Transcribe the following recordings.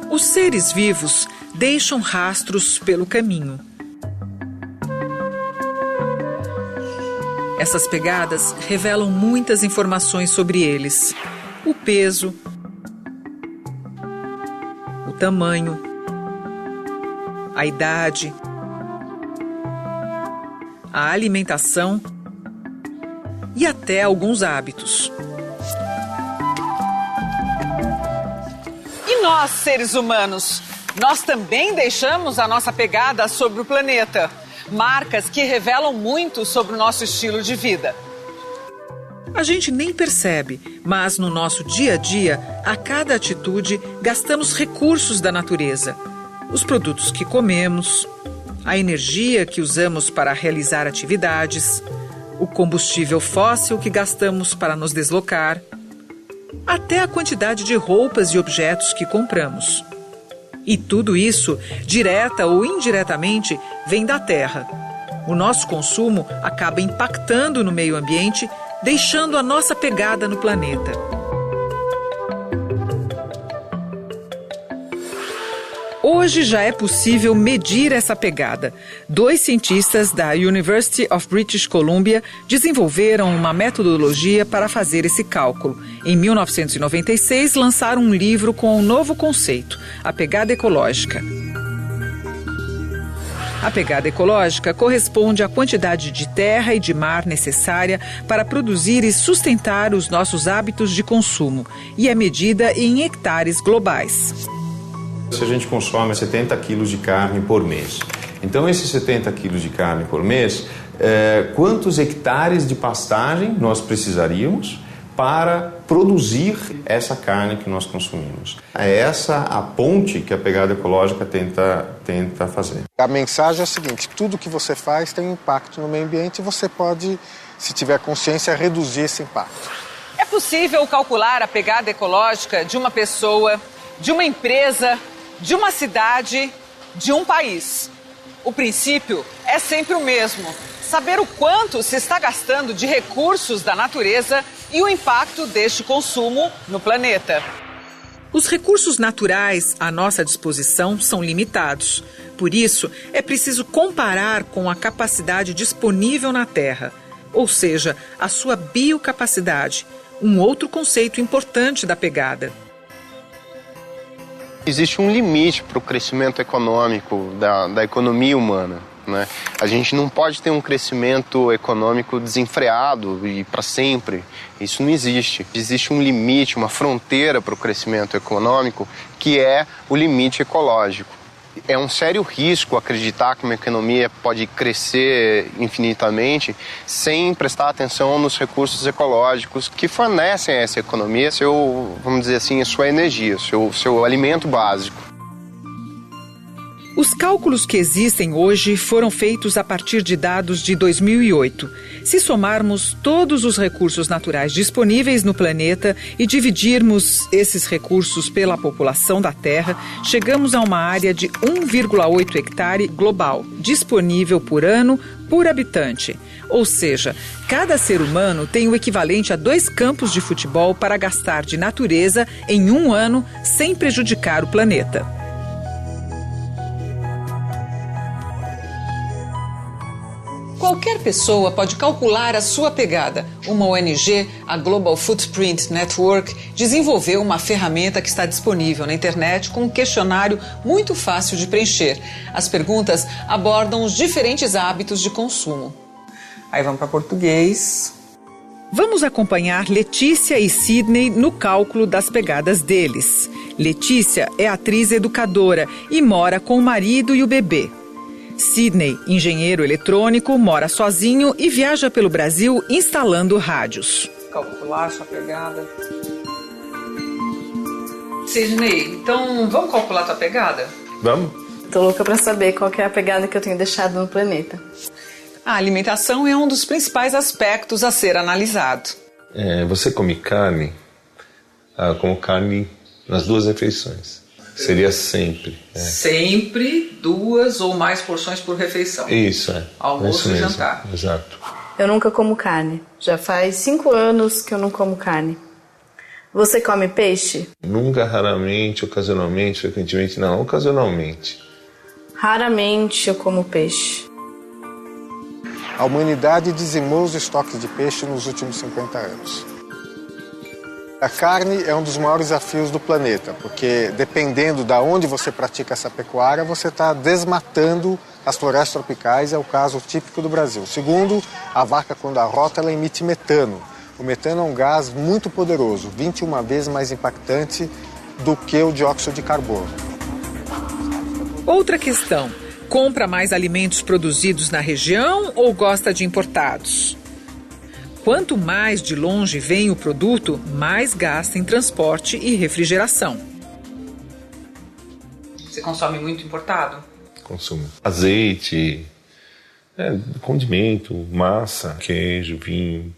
Os seres vivos deixam rastros pelo caminho. Essas pegadas revelam muitas informações sobre eles: o peso, o tamanho, a idade, a alimentação e até alguns hábitos. E nós, seres humanos, nós também deixamos a nossa pegada sobre o planeta. Marcas que revelam muito sobre o nosso estilo de vida. A gente nem percebe, mas no nosso dia a dia, a cada atitude, gastamos recursos da natureza. Os produtos que comemos, a energia que usamos para realizar atividades, o combustível fóssil que gastamos para nos deslocar, até a quantidade de roupas e objetos que compramos. E tudo isso, direta ou indiretamente, vem da Terra. O nosso consumo acaba impactando no meio ambiente, deixando a nossa pegada no planeta. Hoje já é possível medir essa pegada. 2 cientistas da University of British Columbia desenvolveram uma metodologia para fazer esse cálculo. Em 1996, lançaram um livro com um novo conceito, a pegada ecológica. A pegada ecológica corresponde à quantidade de terra e de mar necessária para produzir e sustentar os nossos hábitos de consumo e é medida em hectares globais. Se a gente consome 70 quilos de carne por mês, então esses 70 quilos de carne por mês, quantos hectares de pastagem nós precisaríamos para produzir essa carne que nós consumimos? É essa a ponte que a pegada ecológica tenta fazer. A mensagem é a seguinte: tudo que você faz tem um impacto no meio ambiente e você pode, se tiver consciência, reduzir esse impacto. É possível calcular a pegada ecológica de uma pessoa, de uma empresa, de uma cidade, de um país. O princípio é sempre o mesmo: saber o quanto se está gastando de recursos da natureza e o impacto deste consumo no planeta. Os recursos naturais à nossa disposição são limitados. Por isso, é preciso comparar com a capacidade disponível na Terra, ou seja, a sua biocapacidade, um outro conceito importante da pegada. Existe um limite para o crescimento econômico da economia humana, né? A gente não pode ter um crescimento econômico desenfreado e para sempre. Isso não existe. Existe um limite, uma fronteira para o crescimento econômico, que é o limite ecológico. É um sério risco acreditar que uma economia pode crescer infinitamente sem prestar atenção nos recursos ecológicos que fornecem a essa economia vamos dizer assim, a sua energia, seu alimento básico. Os cálculos que existem hoje foram feitos a partir de dados de 2008. Se somarmos todos os recursos naturais disponíveis no planeta e dividirmos esses recursos pela população da Terra, chegamos a uma área de 1,8 hectare global, disponível por ano por habitante. Ou seja, cada ser humano tem o equivalente a 2 campos de futebol para gastar de natureza em um ano sem prejudicar o planeta. Qualquer pessoa pode calcular a sua pegada. Uma ONG, a Global Footprint Network, desenvolveu uma ferramenta que está disponível na internet com um questionário muito fácil de preencher. As perguntas abordam os diferentes hábitos de consumo. Aí vamos para português. Vamos acompanhar Letícia e Sidney no cálculo das pegadas deles. Letícia é atriz educadora e mora com o marido e o bebê. Sidney, engenheiro eletrônico, mora sozinho e viaja pelo Brasil instalando rádios. Calcular sua pegada. Sidney, então vamos calcular tua pegada? Vamos? Tô louca pra saber qual que é a pegada que eu tenho deixado no planeta. A alimentação é um dos principais aspectos a ser analisado. Você come carne, como carne nas 2 refeições. Seria sempre. Sempre 2 ou mais porções por refeição. Isso, Almoço isso e mesmo. jantar. Exato. Eu nunca como carne. Já faz 5 anos que eu não como carne. Você come peixe? Nunca, raramente, ocasionalmente, frequentemente, não, ocasionalmente. Raramente eu como peixe. A humanidade dizimou os estoques de peixe nos últimos 50 anos. A carne é um dos maiores desafios do planeta, porque dependendo de onde você pratica essa pecuária, você está desmatando as florestas tropicais, é o caso típico do Brasil. Segundo, a vaca, quando arrota, ela emite metano. O metano é um gás muito poderoso, 21 vezes mais impactante do que o dióxido de carbono. Outra questão: compra mais alimentos produzidos na região ou gosta de importados? Quanto mais de longe vem o produto, mais gasta em transporte e refrigeração. Você consome muito importado? Consumo azeite, condimento, massa, queijo, vinho.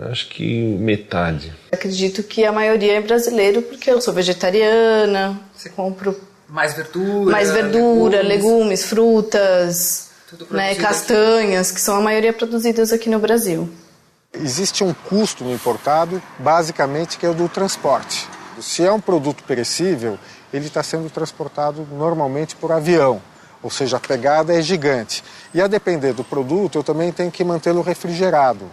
Acho que metade. Acredito que a maioria é brasileiro, porque eu sou vegetariana. Você compro mais verdura, legumes, frutas, castanhas, que são a maioria produzidas aqui no Brasil. Existe um custo no importado, basicamente, que é o do transporte. Se é um produto perecível, ele está sendo transportado normalmente por avião, ou seja, a pegada é gigante. E a depender do produto, eu também tenho que mantê-lo refrigerado.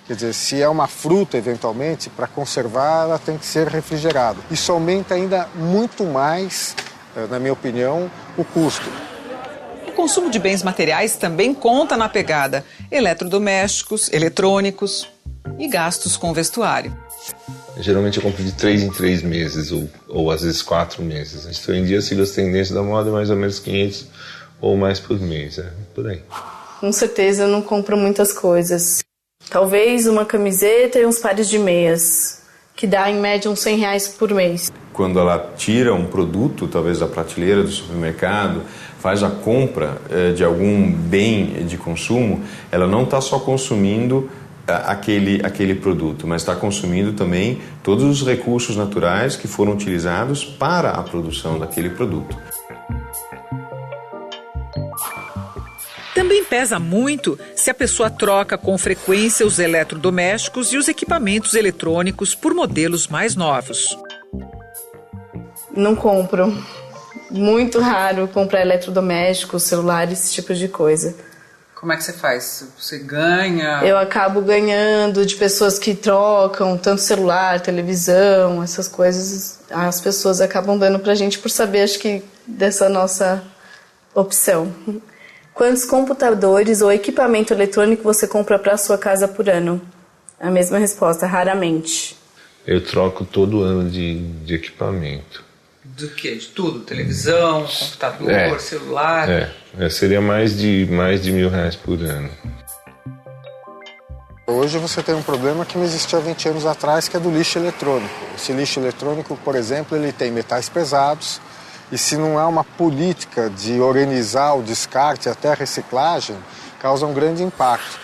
Quer dizer, se é uma fruta, eventualmente, para conservar, ela tem que ser refrigerada. Isso aumenta ainda muito mais, na minha opinião, o custo. O consumo de bens materiais também conta na pegada. Eletrodomésticos, eletrônicos e gastos com vestuário. Geralmente eu compro de 3 em 3 meses, ou às vezes 4 meses. Hoje em dia eu sigo as tendências da moda, mais ou menos 500 ou mais por mês, por aí. Com certeza eu não compro muitas coisas. Talvez uma camiseta e uns pares de meias, que dá em média uns R$100 por mês. Quando ela tira um produto, talvez da prateleira do supermercado, faz a compra de algum bem de consumo, ela não está só consumindo aquele produto, mas está consumindo também todos os recursos naturais que foram utilizados para a produção daquele produto. Também pesa muito se a pessoa troca com frequência os eletrodomésticos e os equipamentos eletrônicos por modelos mais novos. Não compro. Muito raro comprar eletrodomésticos, celulares, esse tipo de coisa. Como é que você faz? Você ganha? Eu acabo ganhando de pessoas que trocam, tanto celular, televisão, essas coisas. As pessoas acabam dando pra gente por saber, acho que, dessa nossa opção. Quantos computadores ou equipamento eletrônico você compra para a sua casa por ano? A mesma resposta, raramente. Eu troco todo ano de equipamento. Do quê? De tudo? Televisão, computador, celular? Seria mais de R$1.000 por ano. Hoje você tem um problema que não existia há 20 anos atrás, que é do lixo eletrônico. Esse lixo eletrônico, por exemplo, ele tem metais pesados, e se não há uma política de organizar o descarte até a reciclagem, causa um grande impacto.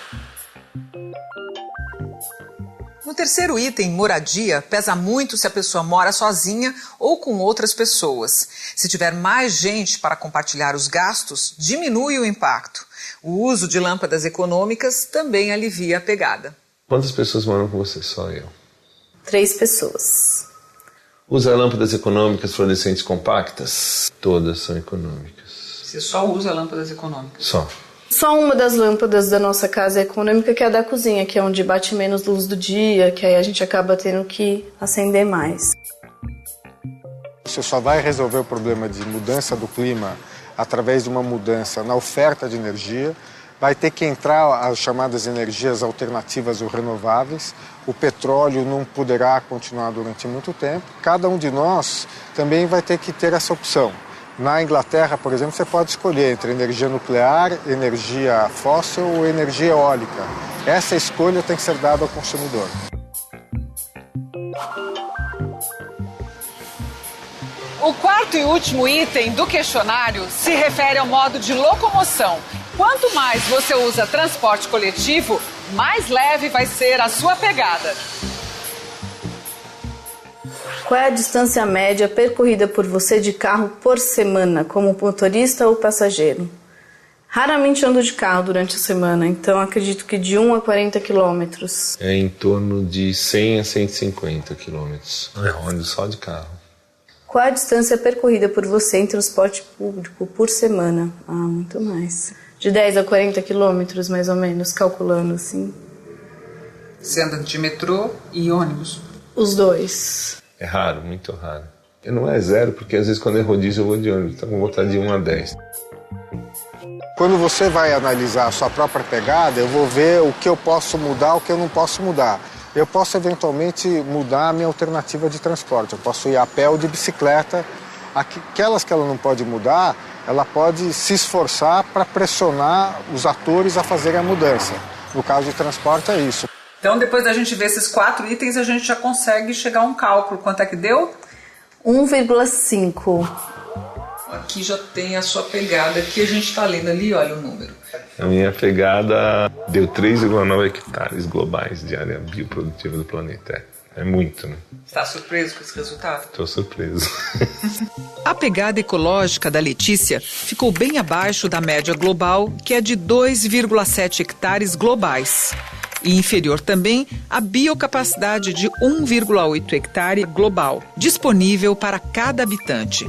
No terceiro item, moradia, pesa muito se a pessoa mora sozinha ou com outras pessoas. Se tiver mais gente para compartilhar os gastos, diminui o impacto. O uso de lâmpadas econômicas também alivia a pegada. Quantas pessoas moram com você? Só eu. 3 pessoas. Usa lâmpadas econômicas fluorescentes compactas? Todas são econômicas. Você só usa lâmpadas econômicas? Só uma das lâmpadas da nossa casa é econômica, que é a da cozinha, que é onde bate menos luz do dia, que aí a gente acaba tendo que acender mais. Você só vai resolver o problema de mudança do clima através de uma mudança na oferta de energia. Vai ter que entrar as chamadas energias alternativas ou renováveis. O petróleo não poderá continuar durante muito tempo. Cada um de nós também vai ter que ter essa opção. Na Inglaterra, por exemplo, você pode escolher entre energia nuclear, energia fóssil ou energia eólica. Essa escolha tem que ser dada ao consumidor. O quarto e último item do questionário se refere ao modo de locomoção. Quanto mais você usa transporte coletivo, mais leve vai ser a sua pegada. Qual é a distância média percorrida por você de carro por semana, como motorista ou passageiro? Raramente ando de carro durante a semana, então acredito que de 1 a 40 quilômetros. É em torno de 100 a 150 quilômetros. Onde só de carro. Qual a distância percorrida por você em transporte público por semana? Muito mais. De 10 a 40 quilômetros, mais ou menos, calculando assim. Você anda de metrô e ônibus? Os dois. É raro, muito raro. Não é zero, porque às vezes quando é rodízio eu vou de ônibus, então eu vou botar de 1 a 10. Quando você vai analisar a sua própria pegada, eu vou ver o que eu posso mudar, o que eu não posso mudar. Eu posso eventualmente mudar a minha alternativa de transporte. Eu posso ir a pé ou de bicicleta. Aquelas que ela não pode mudar, ela pode se esforçar para pressionar os atores a fazerem a mudança. No caso de transporte é isso. Então, depois da gente ver esses 4 itens, a gente já consegue chegar a um cálculo. Quanto é que deu? 1,5. Aqui já tem a sua pegada, aqui a gente está lendo ali, olha o número. A minha pegada deu 3,9 hectares globais de área bioprodutiva do planeta. É muito, né? Está surpreso com esse resultado? Estou surpreso. A pegada ecológica da Letícia ficou bem abaixo da média global, que é de 2,7 hectares globais. E inferior também à biocapacidade de 1,8 hectare global, disponível para cada habitante.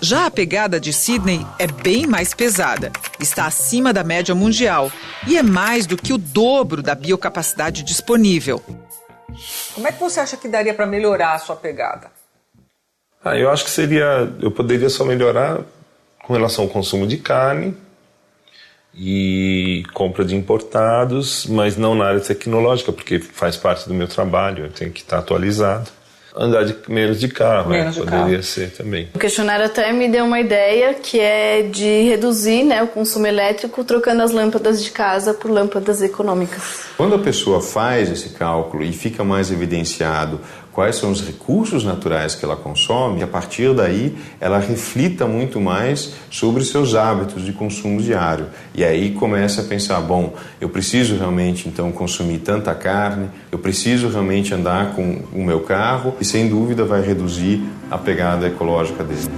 Já a pegada de Sydney é bem mais pesada, está acima da média mundial e é mais do que o dobro da biocapacidade disponível. Como é que você acha que daria para melhorar a sua pegada? Eu acho que eu poderia só melhorar com relação ao consumo de carne e compra de importados, mas não na área tecnológica, porque faz parte do meu trabalho, eu tenho que estar atualizado. Andar menos de carro, poderia ser também. O questionário até me deu uma ideia, que é de reduzir, o consumo elétrico, trocando as lâmpadas de casa por lâmpadas econômicas. Quando a pessoa faz esse cálculo e fica mais evidenciado quais são os recursos naturais que ela consome, a partir daí ela reflita muito mais sobre seus hábitos de consumo diário. E aí começa a pensar, bom, eu preciso realmente então consumir tanta carne, eu preciso realmente andar com o meu carro e sem dúvida vai reduzir a pegada ecológica dele.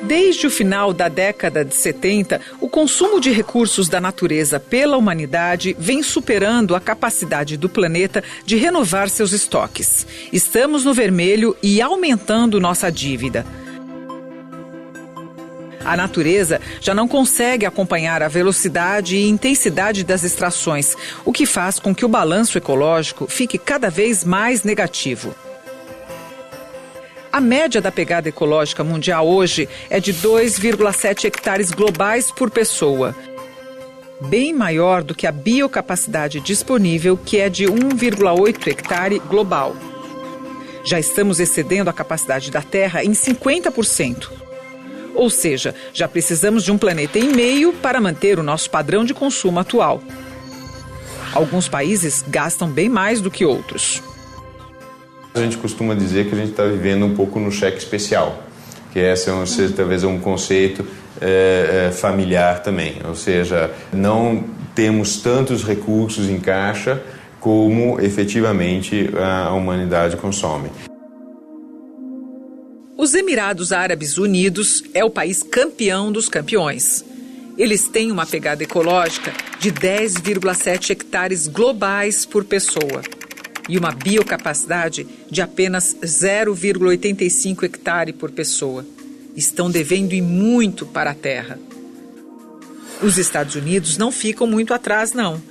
Desde o final da década de 70, o consumo de recursos da natureza pela humanidade vem superando a capacidade do planeta de renovar seus estoques. Estamos no vermelho e aumentando nossa dívida. A natureza já não consegue acompanhar a velocidade e intensidade das extrações, o que faz com que o balanço ecológico fique cada vez mais negativo. A média da pegada ecológica mundial hoje é de 2,7 hectares globais por pessoa, bem maior do que a biocapacidade disponível, que é de 1,8 hectare global. Já estamos excedendo a capacidade da Terra em 50%. Ou seja, já precisamos de 1,5 planeta para manter o nosso padrão de consumo atual. Alguns países gastam bem mais do que outros. A gente costuma dizer que a gente está vivendo um pouco no cheque especial, que esse talvez é um conceito familiar também, ou seja, não temos tantos recursos em caixa como efetivamente a humanidade consome. Os Emirados Árabes Unidos é o país campeão dos campeões. Eles têm uma pegada ecológica de 10,7 hectares globais por pessoa e uma biocapacidade de apenas 0,85 hectare por pessoa. Estão devendo e muito para a terra. Os Estados Unidos não ficam muito atrás, não.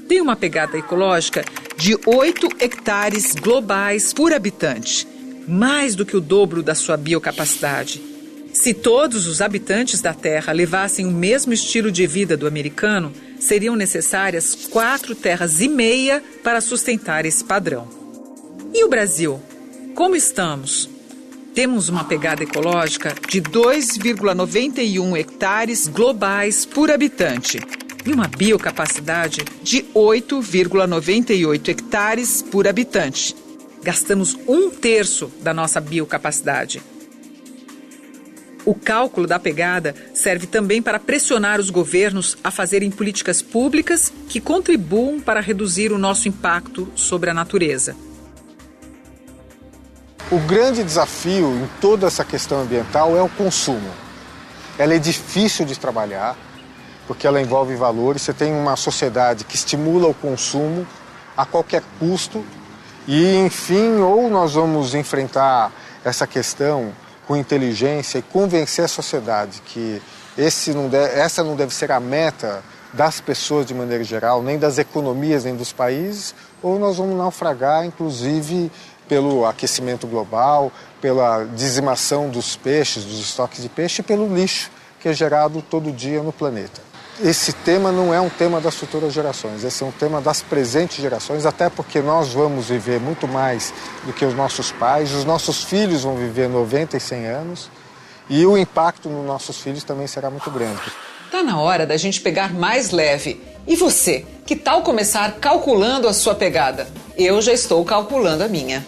Tem uma pegada ecológica de 8 hectares globais por habitante, mais do que o dobro da sua biocapacidade. Se todos os habitantes da Terra levassem o mesmo estilo de vida do americano, seriam necessárias 4,5 terras para sustentar esse padrão. E o Brasil? Como estamos? Temos uma pegada ecológica de 2,91 hectares globais por habitante e uma biocapacidade de 8,98 hectares por habitante. Gastamos 1/3 da nossa biocapacidade. O cálculo da pegada serve também para pressionar os governos a fazerem políticas públicas que contribuam para reduzir o nosso impacto sobre a natureza. O grande desafio em toda essa questão ambiental é o consumo. Ela é difícil de trabalhar, porque ela envolve valores. Você tem uma sociedade que estimula o consumo a qualquer custo e, enfim, ou nós vamos enfrentar essa questão com inteligência e convencer a sociedade que essa não deve ser a meta das pessoas de maneira geral, nem das economias, nem dos países, ou nós vamos naufragar, inclusive, pelo aquecimento global, pela dizimação dos peixes, dos estoques de peixe e pelo lixo que é gerado todo dia no planeta. Esse tema não é um tema das futuras gerações, esse é um tema das presentes gerações, até porque nós vamos viver muito mais do que os nossos pais, os nossos filhos vão viver 90 e 100 anos e o impacto nos nossos filhos também será muito grande. Tá na hora da gente pegar mais leve. E você, que tal começar calculando a sua pegada? Eu já estou calculando a minha.